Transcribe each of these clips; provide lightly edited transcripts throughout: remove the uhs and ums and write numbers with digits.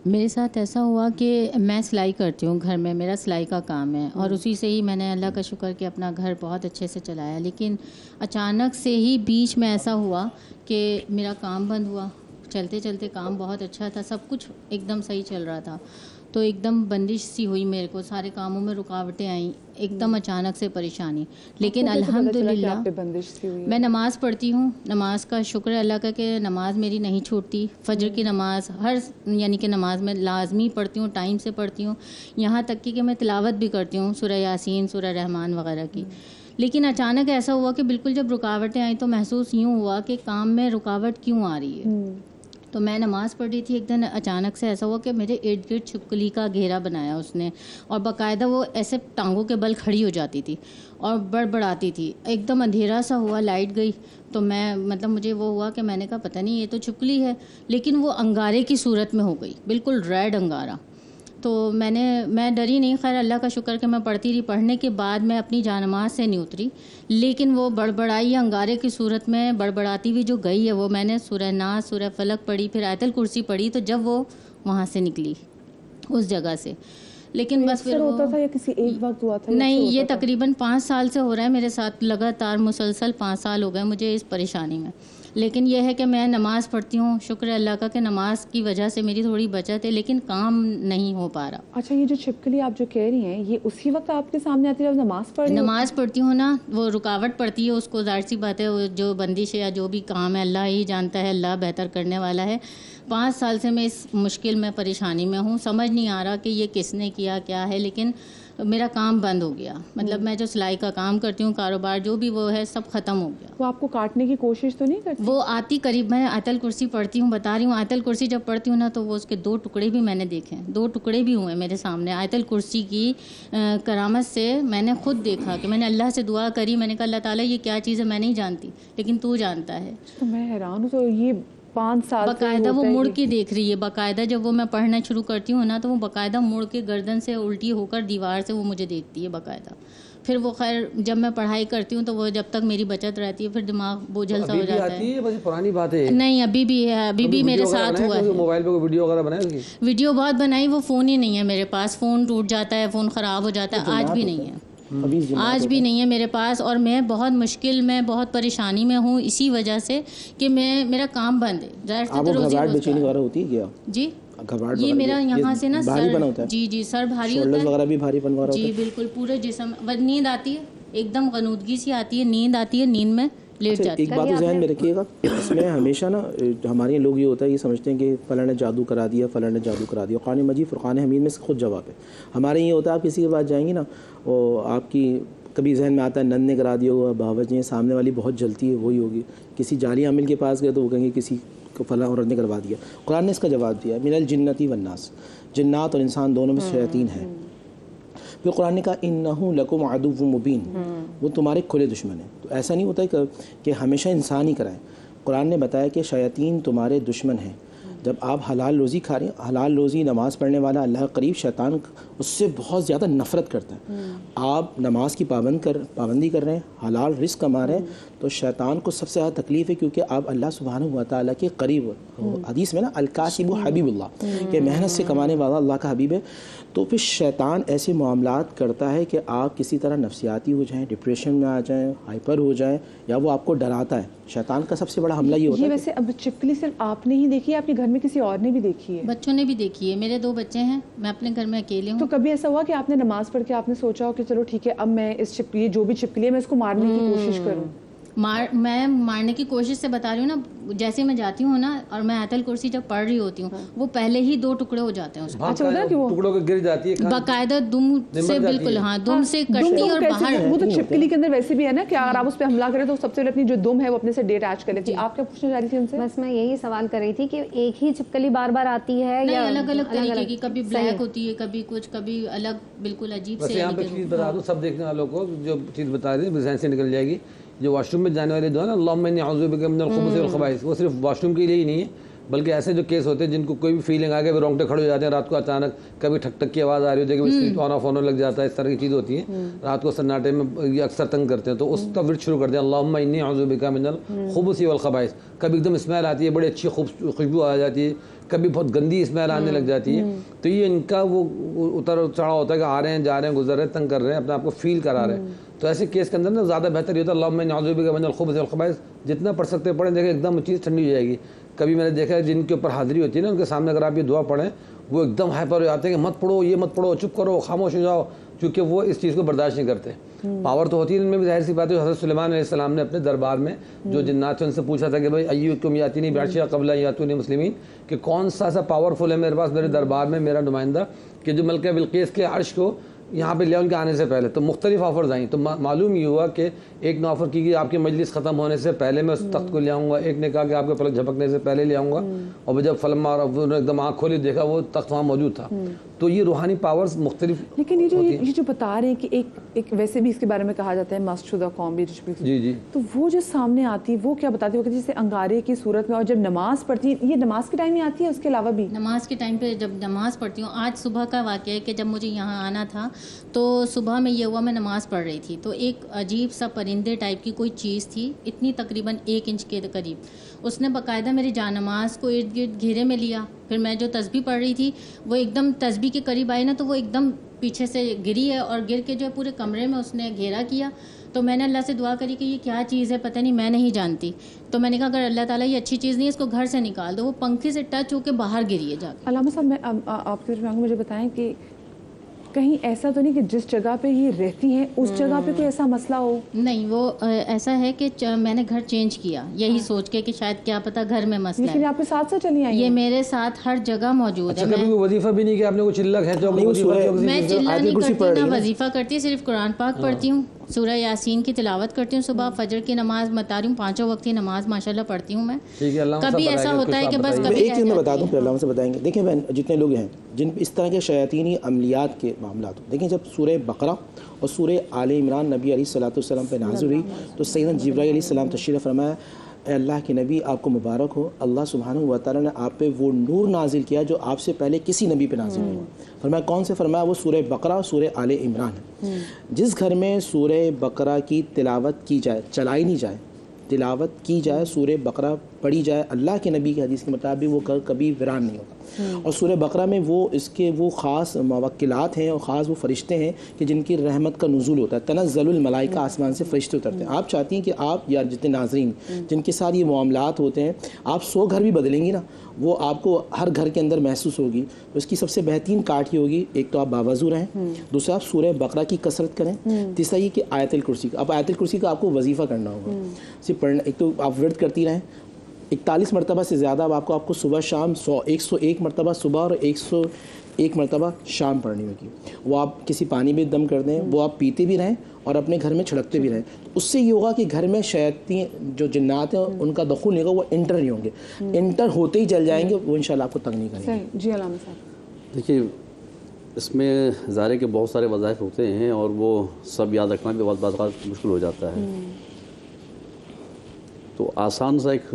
میرے ساتھ ایسا ہوا کہ میں سلائی کرتی ہوں گھر میں، میرا سلائی کا کام ہے اور اسی سے ہی میں نے اللہ کا شکر کہ اپنا گھر بہت اچھے سے چلایا، لیکن اچانک سے ہی بیچ میں ایسا ہوا کہ میرا کام بند ہوا. چلتے چلتے کام بہت اچھا تھا، سب کچھ ایک دم صحیح چل رہا تھا، تو ایک دم بندش سی ہوئی میرے کو، سارے کاموں میں رکاوٹیں آئیں، ایک دم اچانک سے پریشانی. لیکن الحمدللہ میں نماز پڑھتی ہوں، نماز کا شکر ہے اللہ کا کہ نماز میری نہیں چھوٹتی. فجر کی نماز ہر یعنی کہ نماز میں لازمی پڑھتی ہوں، ٹائم سے پڑھتی ہوں، یہاں تک کہ میں تلاوت بھی کرتی ہوں سورہ یاسین، سورہ رحمان وغیرہ کی. لیکن اچانک ایسا ہوا کہ بالکل جب رکاوٹیں آئیں تو محسوس یوں ہوا کہ کام میں رکاوٹ کیوں آ رہی ہے. تو میں نماز پڑھ رہی تھی، ایک دن اچانک سے ایسا ہوا کہ میرے ارد گرد چھپکلی کا گھیرا بنایا اس نے، اور باقاعدہ وہ ایسے ٹانگوں کے بل کھڑی ہو جاتی تھی اور بڑبڑاتی تھی. ایک دم اندھیرا سا ہوا، لائٹ گئی تو میں مجھے وہ ہوا کہ میں نے کہا پتہ نہیں یہ تو چھپکلی ہے، لیکن وہ انگارے کی صورت میں ہو گئی، بالکل ریڈ انگارہ. تو میں ڈری نہیں، خیر اللہ کا شکر کہ میں پڑھتی رہی. پڑھنے کے بعد میں اپنی جانماز سے نہیں اتری، لیکن وہ بڑبڑائی انگارے کی صورت میں بڑبڑاتی ہوئی جو گئی ہے، وہ میں نے سورہ ناس، سورہ فلق پڑھی، پھر آیت الکرسی پڑھی، تو جب وہ وہاں سے نکلی اس جگہ سے. لیکن بس پھر ہوتا تھا یا کسی ایک وقت ہوا تھا؟ نہیں، یہ تقریباً 5 سال سے ہو رہا ہے میرے ساتھ، لگاتار مسلسل 5 سال ہو گئے مجھے اس پریشانی میں. لیکن یہ ہے کہ میں نماز پڑھتی ہوں، شکر ہے اللہ کا کہ نماز کی وجہ سے میری تھوڑی بچت ہے، لیکن کام نہیں ہو پا رہا. اچھا، یہ جو چھپکلی آپ جو کہہ رہی ہیں، یہ اسی وقت آپ کے سامنے آتی ہے جب نماز پڑھ رہی ہیں؟ نماز پڑھتی ہوں نا، وہ رکاوٹ پڑتی ہے، اس کو ظاہر سی بات ہے، جو بندش ہے یا جو بھی کام ہے اللہ ہی جانتا ہے، اللہ بہتر کرنے والا ہے. 5 سال سے میں اس مشکل میں پریشانی میں ہوں، سمجھ نہیں آ رہا کہ یہ کس نے کیا کیا ہے، لیکن میرا کام بند ہو گیا. مطلب میں جو سلائی کا کام کرتی ہوں، کاروبار جو بھی وہ ہے سب ختم ہو گیا. وہ آپ کو کاٹنے کی کوشش تو نہیں کرتی؟ وہ آتی قریب، میں آیت الکرسی پڑھتی ہوں، بتا رہی ہوں، آیت الکرسی جب پڑھتی ہوں نا تو وہ اس کے 2 ٹکڑے بھی میں نے دیکھے ہیں، 2 ٹکڑے بھی ہوئے میرے سامنے. آیت الکرسی کی کرامت سے میں نے خود دیکھا کہ میں نے اللہ سے دعا کری، میں نے کہا اللہ تعالیٰ یہ کیا چیز ہے میں نہیں جانتی، لیکن تو جانتا ہے. تو میں حیران ہوں، تو یہ 5 سال باقاعدہ وہ مڑ کے دیکھ رہی ہے، باقاعدہ جب وہ میں پڑھنا شروع کرتی ہوں نا تو وہ باقاعدہ مڑ کے گردن سے الٹی ہو کر دیوار سے وہ مجھے دیکھتی ہے باقاعدہ. پھر وہ خیر جب میں پڑھائی کرتی ہوں تو وہ جب تک میری بچت رہتی ہے پھر دماغ بوجھل سا ہو جاتا ہے. پرانی بات ہے؟ نہیں، ابھی بھی ہے، ابھی بھی میرے ساتھ ہوا ہے. موبائل پہ ویڈیو وغیرہ بنائی؟ ویڈیو بہت بنائی، وہ فون ہی نہیں ہے میرے پاس، فون ٹوٹ جاتا ہے، فون خراب ہو جاتا ہے، آج بھی نہیں ہے، آج بھی نہیں ہے میرے پاس. اور میں بہت مشکل میں، بہت پریشانی میں ہوں اسی وجہ سے کہ میرا کام بند ہے. ظاہر سے ہوتی ہے کیا؟ جی، یہ میرا یہاں سے نا سر، جی سر بھاری ہوتا ہے، جی بالکل پورے جسم. نیند آتی ہے، ایک دم غنودگی سی آتی ہے، نیند آتی ہے، نیند میں لیٹ جاتی ہے. ایک بات ذہن میں رکھیے گا، اس میں ہمیشہ نا ہمارے لوگ یہ ہوتا ہے، یہ سمجھتے ہیں کہ فلاں نے جادو کرا دیا، فلاں نے جادو کرا دیا. قرآن مجید فرقان حمید میں خود جواب ہے. ہمارے یہ ہوتا ہے آپ کسی کے پاس جائیں گی نا، اور آپ کی کبھی ذہن میں آتا ہے نن نے کرا دیا ہوگا، باورچی سامنے والی بہت جلتی ہے وہی ہوگی. کسی جعلی عامل کے پاس گئے تو وہ کہیں گے کسی کو فلاں عورت نے کروا دیا. قرآن نے اس کا جواب دیا، من الجنتی والناس، جنات اور انسان دونوں میں شیاطین ہیں. پھر قرآن نے کہا انہ لکم عدو مبین، وہ تمہارے کھلے دشمن ہیں. تو ایسا نہیں ہوتا ہے کہ ہمیشہ انسان ہی کرائیں. قرآن نے بتایا کہ شیاطین تمہارے دشمن ہیں. جب آپ حلال روزی کھا رہے ہیں، حلال روزی نماز پڑھنے والا اللہ قریب، شیطان اس سے بہت زیادہ نفرت کرتا ہے. آپ نماز کی پابندی کر رہے ہیں، حلال رزق کما رہے ہیں، تو شیطان کو سب سے زیادہ تکلیف ہے، کیونکہ آپ اللہ سبحانہ و تعالیٰ کے قریب. حدیث میں نا الکاسب حبیب اللہ، کہ محنت سے کمانے والا اللہ کا حبیب ہے. تو پھر شیطان ایسے معاملات کرتا ہے کہ آپ کسی طرح نفسیاتی ہو جائیں، ڈپریشن میں آ جائیں، ہائپر ہو جائیں، یا وہ آپ کو ڈراتا ہے. شیطان کا سب سے بڑا حملہ یہ ہوتا ہے. ویسے اب چھپکلی صرف آپ نے ہی دیکھی ہے، آپ کے گھر میں کسی اور نے بھی دیکھی ہے؟ بچوں نے بھی دیکھی ہے، میرے 2 بچے ہیں، میں اپنے گھر میں اکیلے ہوں. تو کبھی ایسا ہوا کہ آپ نے نماز پڑھ کے آپ نے سوچا ہو کہ چلو ٹھیک ہے اب میں اس چھپکلی جو بھی چھپکلی ہے میں اس کو مارنے کی کوشش کروں؟ میں مارنے کی کوشش سے بتا رہی ہوں نا، جیسے میں جاتی ہوں نا اور میں آیت الکرسی جب پڑھ رہی ہوتی ہوں وہ پہلے ہی 2 ٹکڑے ہو جاتے ہیں اس کے. اچھا، ہوتا ہے کہ وہ ٹکڑوں کے گر جاتی ہے باقاعدہ دم سے، بالکل ہاں دم سے کٹتی اور باہر. وہ تو چھپکلی کے اندر ویسے بھی ہے نا کہ اگر آپ اس پہ حملہ کریں تو سب سے پہلے اپنی جو دم ہے وہ اپنے سے اٹیچ کر لیتی ہے. آپ کیا پوچھنا چاہ رہی تھی ان سے؟ بس میں یہی سوال کر رہی تھی کہ ایک ہی چھپکلی بار بار آتی ہے یا الگ الگ طریقے کی، کبھی بلیک ہوتی ہے، کبھی کچھ، کبھی الگ بالکل عجیب سے. یہاں پہ چیز بتا دوں سب دیکھنے والوں کو، جو چیز بتا رہی ہے ذہن سے نکل جائے گی. جو واش روم میں جانے والے دعا نا اللہم انی اعوذ بک من الخبث والخبائث، وہ صرف واش روم کے لیے ہی نہیں ہے، بلکہ ایسے جو کیس ہوتے ہیں جن کو کوئی بھی فیلنگ آ گئی وہ رونگٹے کھڑے ہو جاتے ہیں رات کو اچانک, کبھی ٹھک ٹک کی آواز آ رہی ہوتی ہے, کبھی سوئچ آن آف ہونے لگ جاتا ہے, اس طرح کی چیز ہوتی ہیں رات کو سناٹے میں یہ اکثر تنگ کرتے ہیں. تو اس کا ورد شروع کر دیں اللہم انی اعوذ بک من الخبث والخبائث. کبھی ایک دم اسمیل آتی ہے, بڑی اچھی خوشبو آ جاتی ہے, کبھی بہت گندی اسمیل آنے لگ جاتی ہے. تو یہ ان کا وہ اتر چڑھا ہوتا ہے کہ آ رہے ہیں جا رہے ہیں گزر رہے ہیں تنگ کر رہے ہیں, اپنے آپ کو فیل کرا رہے ہیں. تو ایسے کیس کے اندر نا زیادہ بہتر یہ ہوتا ہے اللہم انی اعوذ بک من الخبث والخبائث. جتنا پڑھ سکتے پڑھیں, دیکھیں ایک دم چیز ٹھنڈی ہو جائے گی. کبھی میں نے دیکھا ہے جن کے اوپر حاضری ہوتی ہے نا, ان کے سامنے اگر آپ یہ دعا پڑھیں وہ ایک دم ہائپر ہو جاتے ہیں کہ مت پڑھو, یہ مت پڑھو, چپ کرو, خاموش ہو جاؤ, کیونکہ وہ اس چیز کو برداشت نہیں کرتے. پاور تو ہوتی ہے ان میں بھی, ظاہر سی بات ہے. حضرت سلیمان علیہ السلام نے اپنے دربار میں جو جنات تھے ان سے پوچھا تھا کہ بھائی ایکم یاتینی بعشیٰ قبل ان یاتونی مسلمین, کہ کون سا ایسا پاورفل ہے میرے پاس میرے دربار میں میرا نمائندہ کہ جو ملکہ بلقیس کے عرش کو یہاں پہ لے ان کے آنے سے پہلے. تو مختلف آفرز آئیں. تو معلوم یہ ہوا کہ ایک نے آفر کی کہ آپ کی مجلس ختم ہونے سے پہلے میں اس تخت کو لے آؤں گا, ایک نے کہا کہ آپ کے پلک جھپکنے سے پہلے لے آؤں گا, اور جب فلما ایک دم آنکھ کھولی دیکھا وہ تخت وہاں موجود تھا. تو یہ روحانی پاورز مختلف. لیکن یہ جو بتا رہے ہیں کہ ایک ویسے بھی اس کے بارے میں کہا جاتا ہے مست شدہ قوم بھی, جی تو وہ جو سامنے آتی ہے وہ کیا بتاتی ہے, جیسے انگارے کی صورت میں, اور جب نماز پڑھتی ہے, یہ نماز کے ٹائم ہی آتی ہے اس کے علاوہ بھی؟ نماز کے ٹائم پہ جب نماز پڑھتی ہوں. آج صبح کا واقعہ ہے کہ جب مجھے یہاں آنا تھا تو صبح میں یہ ہوا, میں نماز پڑھ رہی تھی تو ایک عجیب سا پرندے ٹائپ کی کوئی چیز تھی, اتنی تقریباً 1 انچ کے قریب. اس نے باقاعدہ میری جان نماز کو ارد گرد گھیرے میں لیا. پھر میں جو تسبیح پڑھ رہی تھی وہ ایک دم تسبیح کے قریب آئی نا, تو وہ ایک دم پیچھے سے گری ہے اور گر کے جو ہے پورے کمرے میں اس نے گھیرا کیا. تو میں نے اللہ سے دعا کری کہ یہ کیا چیز ہے, پتہ نہیں, میں نہیں جانتی. تو میں نے کہا اگر اللہ تعالیٰ یہ اچھی چیز نہیں ہے اس کو گھر سے نکال دو. وہ پنکھے سے ٹچ ہو کے باہر گری ہے جا کے. علامہ صاحب میں آپ کے مجھے بتائیں کہ کہیں ایسا تو نہیں کہ جس جگہ پہ یہ رہتی ہیں اس جگہ پہ کوئی ایسا مسئلہ ہو؟ نہیں, وہ ایسا ہے کہ میں نے گھر چینج کیا یہی سوچ کے کہ شاید کیا پتا گھر میں مسئلہ ہے. لیکن آپ کے ساتھ چلی آئی یہ میرے ساتھ ہر جگہ موجود ہے. کبھی وظیفہ بھی نہیں کہ آپ نے کوئی چلہ کھینچا ہو؟ میں چلہ نہیں کرتی, نہ وظیفہ کرتی, صرف قرآن پاک پڑھتی ہوں, سورہ یاسین کی تلاوت کرتی ہوں, صبح فجر کی نماز بتا رہی ہوں, 5 وقت کی نماز ماشاءاللہ پڑھتی ہوں میں. کبھی ایسا ہوتا ہے کہ بس کبھی ایک چیز میں بتا دوں پھر علامہ سے بتائیں گے. دیکھیں بہن, جتنے لوگ ہیں جن اس طرح کے شیاطینی عملیات کے معاملات ہوں, دیکھیں جب سورہ بقرہ اور سورہ آل عمران نبی علیہ الصلوۃ والسلام پہ نازل ہوئی تو سیدنا جبرائیل علیہ السلام تشریف فرمایا, اے اللہ کے نبی آپ کو مبارک ہو, اللہ سبحانہ و تعالیٰ نے آپ پہ وہ نور نازل کیا جو آپ سے پہلے کسی نبی پہ نازل نہیں ہوا. فرمایا کون سے؟ فرمایا وہ سورہ بقرہ اور سورہ آل عمران ہے. جس گھر میں سورہ بقرہ کی تلاوت کی جائے, چلائی نہیں جائے, تلاوت کی جائے, سورہ بقرہ پڑھی جائے, اللہ کے نبی کی حدیث کے مطابق وہ گھر کبھی ویران نہیں ہوتا. اور سورہ بقرہ میں وہ اس کے وہ خاص موکلات ہیں اور خاص وہ فرشتے ہیں کہ جن کی رحمت کا نزول ہوتا ہے. تنزل الملائکہ, آسمان سے فرشتے اترتے ہیں. آپ چاہتی ہیں کہ آپ یا جتنے ناظرین جن کے ساتھ یہ معاملات ہوتے ہیں, آپ 100 گھر بھی بدلیں گی نا, وہ آپ کو ہر گھر کے اندر محسوس ہوگی. اس کی سب سے بہترین کاٹ یہ ہوگی, ایک تو آپ باوضو رہیں, دوسرا آپ سورہ بقرہ کی کثرت کریں, تیسرا یہ کہ آیت الکرسی کا. اب آیت الکرسی کا آپ کو وظیفہ کرنا ہوگا, صرف پڑھنا. ایک تو آپ ورد کرتی رہیں 41 مرتبہ سے زیادہ, اب آپ کو صبح شام 101 مرتبہ صبح اور 101 مرتبہ شام پڑھنی ہوگی. وہ آپ کسی پانی میں دم کر دیں, وہ آپ پیتے بھی رہیں اور اپنے گھر میں چھڑکتے بھی رہیں. اس سے یہ ہوگا کہ گھر میں شیاطین جو جنات ہیں ان کا دخول نہیں ہوگا, وہ انٹر نہیں ہوں گے. انٹر ہوتے ہی جل جائیں گے, وہ انشاءاللہ آپ کو تنگ نہیں کریں گے. جی علامہ صاحب. دیکھیے اس میں ظاہر کے بہت سارے وظائف ہوتے ہیں اور وہ سب یاد رکھنا بھی بعض اوقات مشکل ہو جاتا ہے. تو آسان سا ایک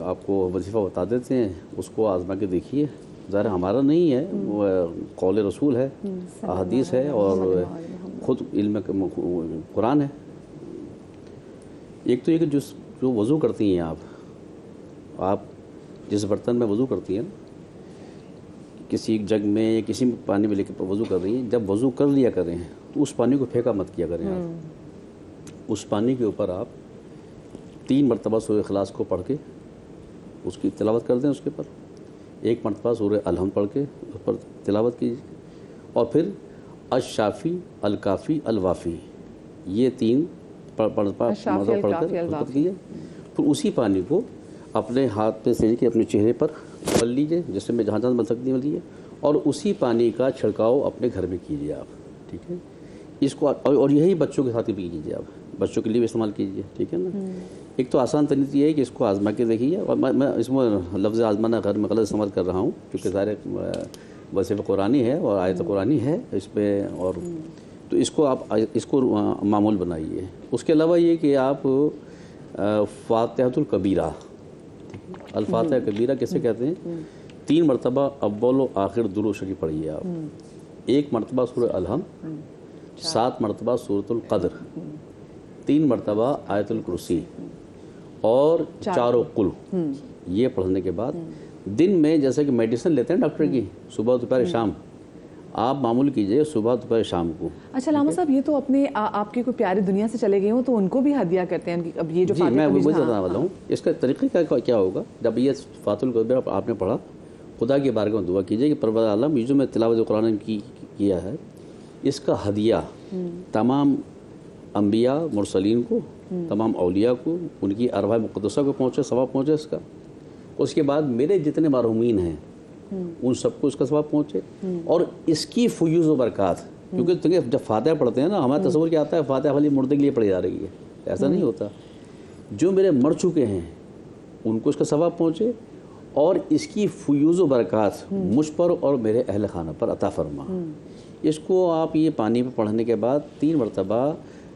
آپ کو وظیفہ بتا دیتے ہیں, اس کو آزما کے دیکھیے. ظاہر ہمارا نہیں ہے, وہ قول رسول ہے, احادیث ہے اور خود علم قرآن ہے. ایک تو یہ کہ جو وضو کرتی ہیں آپ جس برتن میں وضو کرتی ہیں, کسی جگ میں یا کسی پانی میں لے کے وضو کر رہی ہیں, جب وضو کر لیا کریں تو اس پانی کو پھینکا مت کیا کریں. آپ اس پانی کے اوپر آپ 3 مرتبہ سورہ اخلاص کو پڑھ کے اس کی تلاوت کر دیں. اس کے اوپر 1 مرتبہ سورہ الحمد پڑھ کے اس پر تلاوت کیجیے, اور پھر الشافی, الکافی, الوافی, یہ 3 پڑھ کر کیجیے. پھر اسی پانی کو اپنے ہاتھ پہ سے کے اپنے چہرے پر مل لیجیے, جیسے میں جہاں مل سکتی مل لیجیے, اور اسی پانی کا چھڑکاؤ اپنے گھر میں کیجیے آپ. ٹھیک ہے, اس کو اور یہی بچوں کے ساتھ بھی کیجیے آپ, بچوں کے لیے بھی استعمال کیجیے. ٹھیک ہے نا. ایک تو آسان طریقہ یہ ہے کہ اس کو آزما کے دیکھیے, اور میں اس میں لفظ آزمانا گھر میں غلط استعمال کر رہا ہوں کیونکہ ظاہر وظیفہ قرآنی ہے اور آیت قرآنی ہے اس پہ, اور تو اس کو معمول بنائیے. اس کے علاوہ یہ کہ آپ فاتحۃ الکبیرہ الفاتحہ کبیرہ کیسے کہتے ہیں؟ 3 مرتبہ اول و آخر درود شریف پڑھیے آپ، 1 مرتبہ سورہ الحمد، 7 مرتبہ سورۃ القدر، 3 مرتبہ آیت الکرسی اور 4 قل، یہ پڑھنے کے بعد دن میں جیسے کہ میڈیسن لیتے ہیں ڈاکٹر کی، صبح دوپہر شام، آپ معمول کیجئے صبح دوپہر شام کو۔ اچھا علامہ صاحب، یہ تو اپنے آپ کے کوئی پیاری دنیا سے چلے گئے ہوں تو ان کو بھی ہدیہ کرتے ہیں اب یہ جو جی میں وہی بتانے والا ہوں، اس کا طریقہ کیا ہوگا؟ جب یہ فاتح القدر آپ نے پڑھا، خدا کی بارگاہ میں دعا کیجئے کہ پروردگار عالم، یہ جو میں تلاوت قرآن کی کیا ہے، اس کا ہدیہ تمام انبیاء مرسلین کو، تمام اولیاء کو، ان کی ارواح مقدسہ کو پہنچے، ثواب پہنچے اس کا۔ اس کے بعد میرے جتنے مرحومین ہیں ان سب کو اس کا ثواب پہنچے، اور اس کی فیوز و برکات، کیونکہ جب فاتحہ پڑھتے ہیں نا، ہمارا تصور کیا آتا ہے فاتحہ خالی مردے کے لیے پڑھی جا رہی ہے، ایسا نہیں ہوتا۔ جو میرے مر چکے ہیں ان کو اس کا ثواب پہنچے، اور اس کی فیوز و برکات مجھ پر اور میرے اہل خانہ پر عطا فرما۔ اس کو آپ یہ پانی پہ پڑھنے کے بعد 3 مرتبہ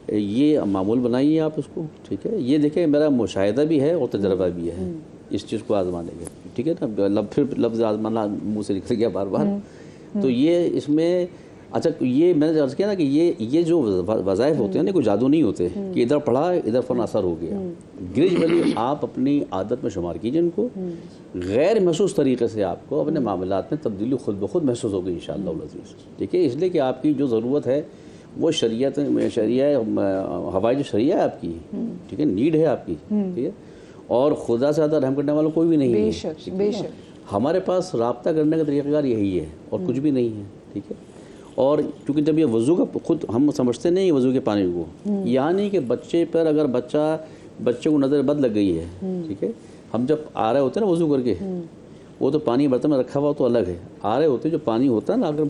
یہ معمول بنائیے آپ اس کو، ٹھیک ہے؟ یہ دیکھیں میرا مشاہدہ بھی ہے اور تجربہ بھی ہے اس چیز کو آزمانے کا، ٹھیک ہے نا؟ پھر لفظ آزمانا منہ سے نکل گیا بار بار، تو یہ اس میں اچھا یہ میں نے عرض کیا نا کہ یہ جو وظائف ہوتے ہیں نا، کوئی جادو نہیں ہوتے کہ ادھر پڑھا ادھر فوراً اثر ہو گیا۔ گریجولی آپ اپنی عادت میں شمار کیجئے ان کو، غیر محسوس طریقے سے آپ کو اپنے معاملات میں تبدیلی خود بخود محسوس ہوگی انشاءاللہ العزیز، ٹھیک ہے؟ اس لیے کہ آپ کی جو ضرورت ہے وہ شریعت ہوائی جو شریعہ ہے آپ کی، ٹھیک ہے، نیڈ ہے آپ کی، ٹھیک ہے؟ اور خدا سے زیادہ رحم کرنے والا کوئی بھی نہیں ہے، بے شک بے شک۔ ہمارے پاس رابطہ کرنے کا طریقہ کار یہی ہے اور کچھ بھی نہیں ہے، ٹھیک ہے؟ اور کیونکہ جب یہ وضو کا خود ہم سمجھتے نہیں وضو کے پانی کو، یعنی کہ بچے پر اگر بچے کو نظر بد لگ گئی ہے، ٹھیک ہے، ہم جب آ رہے ہوتے ہیں نا وضو کر کے، وہ تو پانی برتن میں رکھا ہوا تو الگ ہے، آ رہے ہوتے جو پانی ہوتا ہے نا، اگر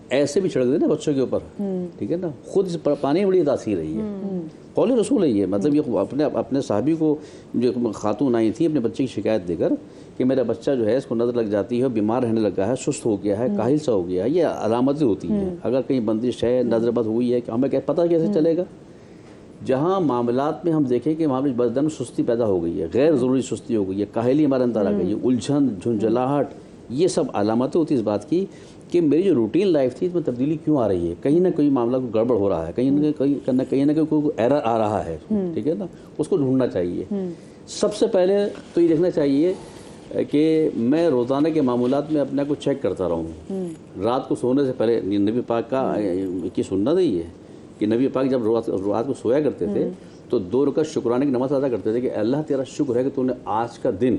ایسے بھی چھڑک دے نا بچوں کے اوپر، ٹھیک ہے نا، خود اس پانی میں بڑی تاثیر رہی ہے، قول رسول ہے یہ، مطلب یہ اپنے صحابی کو جو خاتون آئی تھیں اپنے بچے کی شکایت دے کر کہ میرا بچہ جو ہے اس کو نظر لگ جاتی ہے، بیمار رہنے لگا ہے، سست ہو گیا ہے، کاہل سا ہو گیا ہے، یہ علامتیں ہوتی ہیں۔ اگر کہیں بندش ہے، نظر بد ہوئی ہے، ہمیں پتہ کیسے چلے گا؟ جہاں معاملات میں ہم دیکھیں کہ وہاں پہ بدن سستی پیدا ہو گئی ہے، غیر ضروری سستی ہو گئی ہے، کاہلی ہمارے اندر آ گئی ہے، الجھن، جھنجھلاہٹ، یہ سب علامتیں ہوتی ہیں اس بات کی کہ میری جو روٹین لائف تھی اس میں تبدیلی کیوں آ رہی ہے، کہیں نہ کہیں معاملہ کو گڑبڑ ہو رہا ہے، کہیں نہ کہیں کوئی ایرر آ رہا ہے، ٹھیک ہے نا؟ اس کو ڈھونڈنا چاہیے۔ سب سے پہلے تو یہ دیکھنا چاہیے کہ میں روزانہ کے معمولات میں اپنے کو چیک کرتا رہوں، رات کو سونے سے پہلے۔ نبی پاک کا کی سنت ہے یہ کہ نبی پاک جب رات کو سویا کرتے تھے تو 2 رکعت شکرانے کی نماز ادا کرتے تھے کہ اللہ تیرا شکر ہے کہ تو نے آج کا دن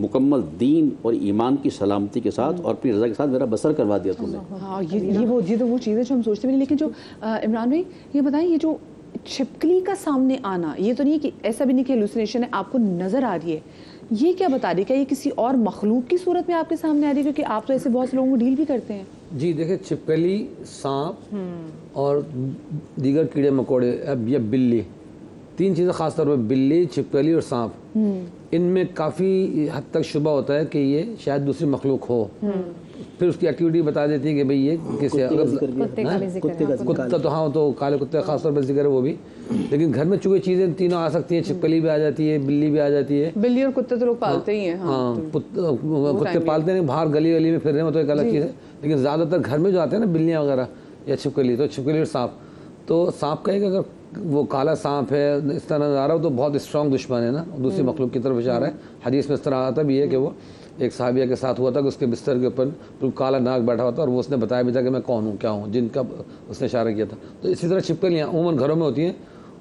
مکمل دین اور ایمان کی سلامتی کے ساتھ اور اپنی رضا کے ساتھ میرا بسر کروا دیا تو نے۔ ہاں یہ تو وہ چیزیں جو ہم سوچتے ہیں، لیکن جو عمران بھائی یہ بتائیں، یہ جو چھپکلی کا سامنے آنا، یہ تو نہیں کہ ایسا بھی نہیں کہ ہیلوسینیشن ہے، آپ کو نظر آ رہی ہے، یہ کیا بتا رہی ہے؟ کیا یہ کسی اور مخلوق کی صورت میں آپ کے سامنے آ رہی ہے؟ کیونکہ آپ تو ایسے بہت سے لوگوں کو ڈیل بھی کرتے ہیں۔ جی دیکھیں، چھپکلی، سانپ اور دیگر کیڑے مکوڑے یا بلی، 3 چیزیں خاص طور پہ بلی، چھپکلی اور سانپ، ان میں کافی حد تک شبہ ہوتا ہے کہ یہ شاید دوسری مخلوق ہو۔ پھر اس کی ایکٹیویٹی بتا دیتی ہے کہ بھئی یہ کسی کتا تو ہاں تو کالے کتے خاص طور پر ذکر ہے وہ بھی، لیکن گھر میں چونکہ چیزیں تینوں آ سکتی ہیں، چھپکلی بھی آ جاتی ہے، بلی بھی آ جاتی ہے۔ بلی اور کتے تو لوگ پالتے ہی ہیں، ہاں کتے پالتے ہیں، باہر گلی گلی میں پھر رہے ہیں تو ایک الگ چیز ہے، لیکن زیادہ تر گھر میں جو آتے ہیں نا بلیاں وغیرہ یا چھپکلی، تو چھپکلی اور سانپ، تو سانپ کا ہے کہ اگر وہ کالا سانپ ہے اس طرح نظر آ رہا ہو تو بہت اسٹرانگ دشمن ہے نا، دوسری مخلوق کی طرف اشارہ رہا ہے۔ حدیث میں اس طرح آتا بھی ہے کہ وہ ایک صحابیہ کے ساتھ ہوا تھا کہ اس کے بستر کے اوپر بالکل کالا ناگ بیٹھا ہوا تھا اور وہ اس نے بتایا بھی تھا کہ میں کون ہوں، کیا ہوں، جن کا اس نے اشارہ کیا تھا۔ تو اسی طرح چھپکلیاں عموماً گھروں میں ہوتی ہیں،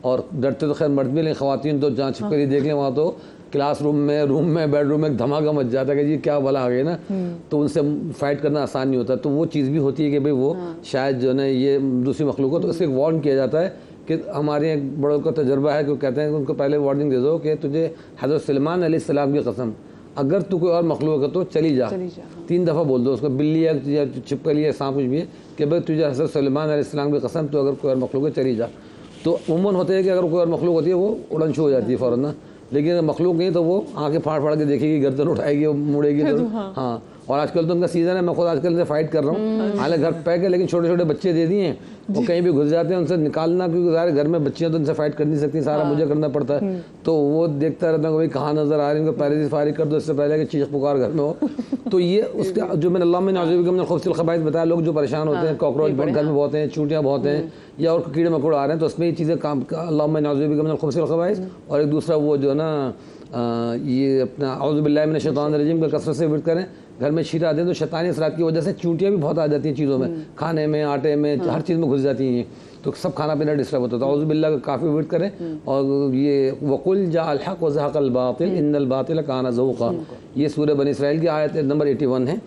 اور ڈرتے تو خیر مرد بھی، لیکن خواتین تو جہاں چھپکلی دیکھ لیں وہاں تو کلاس روم میں، بیڈ روم میں ایک دھماکہ مچ جاتا ہے کہ جی کیا بلا آ گئی نا، تو ان سے فائٹ کرنا آسان نہیں ہوتا۔ تو وہ چیز بھی ہوتی ہے کہ بھئی وہ شاید جو ہے یہ دوسری مخلوق ہو، تو اس سے ایک وارن کیا جاتا ہے کہ ہمارے ایک بڑوں کا تجربہ ہے کہ وہ کہتے ہیں کہ ان کو پہلے وارننگ دے دو کہ تجھے حضرت سلیمان علیہ السلام کی قسم، اگر تو کوئی اور مخلوق ہے تو چلی جا، 3 دفعہ بول دو اس کو، بلی ہے یا چھپکلی ہے، سانپ کچھ بھی ہے، کہ بھئی تجھے حضرت سلیمان علیہ السلام کی قسم تو اگر کوئی اور مخلوق ہے چلی جا۔ تو عموماً ہوتے ہیں کہ اگر کوئی اور مخلوق ہوتی ہے وہ اڑن چھو ہو جاتی ہے فوراً نا، لیکن اگر مخلوق نہیں تو وہ آنکھیں پھاڑ پھاڑ کے دیکھے گی، گردن اٹھائے گی، وہ مڑے گی، ہاں، اور آج کل تو ان کا سیزن ہے, میں خود آج کل سے فائٹ کر رہا ہوں, حالانکہ گھر پیک ہے لیکن چھوٹے چھوٹے بچے دے دیے ہیں, وہ کہیں بھی گھس جاتے ہیں, ان سے نکالنا, کیونکہ ظاہر گھر میں بچیاں تو ان سے فائٹ کر نہیں سکتی, سارا مجھے کرنا پڑتا ہے, تو وہ دیکھتا رہتا ہوں کہ بھائی کہاں نظر آ رہی ہے, ان کو پہلے سے فارغ کر دو اس سے پہلے کہ چیخ پکار گھر میں ہو. تو یہ اس کا جو میں نے اللہم نعوذ بک من الخبث والخبائث بتایا, لوگ جو پریشان ہوتے ہیں, کاکروچ گھر میں بہت ہیں, چونٹیاں بہت ہیں, یا اور کیڑے مکوڑے آ رہے ہیں, تو اس میں یہ چیزیں کام, اللہم نعوذ بک من الخبث والخبائث, اور ایک دوسرا وہ جو ہے نا یہ اپنا اعوذ باللہ من الشیطان الرجیم کا کثرت سے ورد کریں. گھر میں چھیرے آتے ہیں تو شیطانی اثرات کی وجہ سے چونٹیاں بھی بہت آ جاتی ہیں چیزوں میں, کھانے میں, آٹے میں, ہر چیز میں گھس جاتی ہیں, تو سب کھانا پینا ڈسٹرب ہوتا ہے. تو اعوذ باللہ کا کافی ورد کریں. اور یہ وقل جاء الحق وزهق الباطل ان الباطل کان زهوقا, یہ سورہ بنی اسرائیل کی آیت نمبر 81 ہے.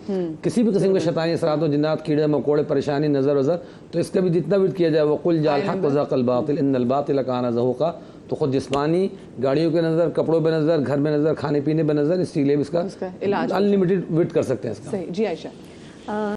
کسی بھی قسم کے شیطانی اثرات ہو, جنات, کیڑے مکوڑے, پریشانی, نظر وظر, تو اس کا بھی جتنا ورد کیا جائے وقل جاء الحق وزهق الباطل ان الباطل کان زهوقا, تو خود جسمانی, گاڑیوں کے نظر, کپڑوں پہ نظر, گھر میں نظر, کھانے پینے پہ نظر, اس کے لیے بھی اس کا ان لمیٹڈ ورد کر سکتے ہیں اس کا. صحیح. جی عائشہ.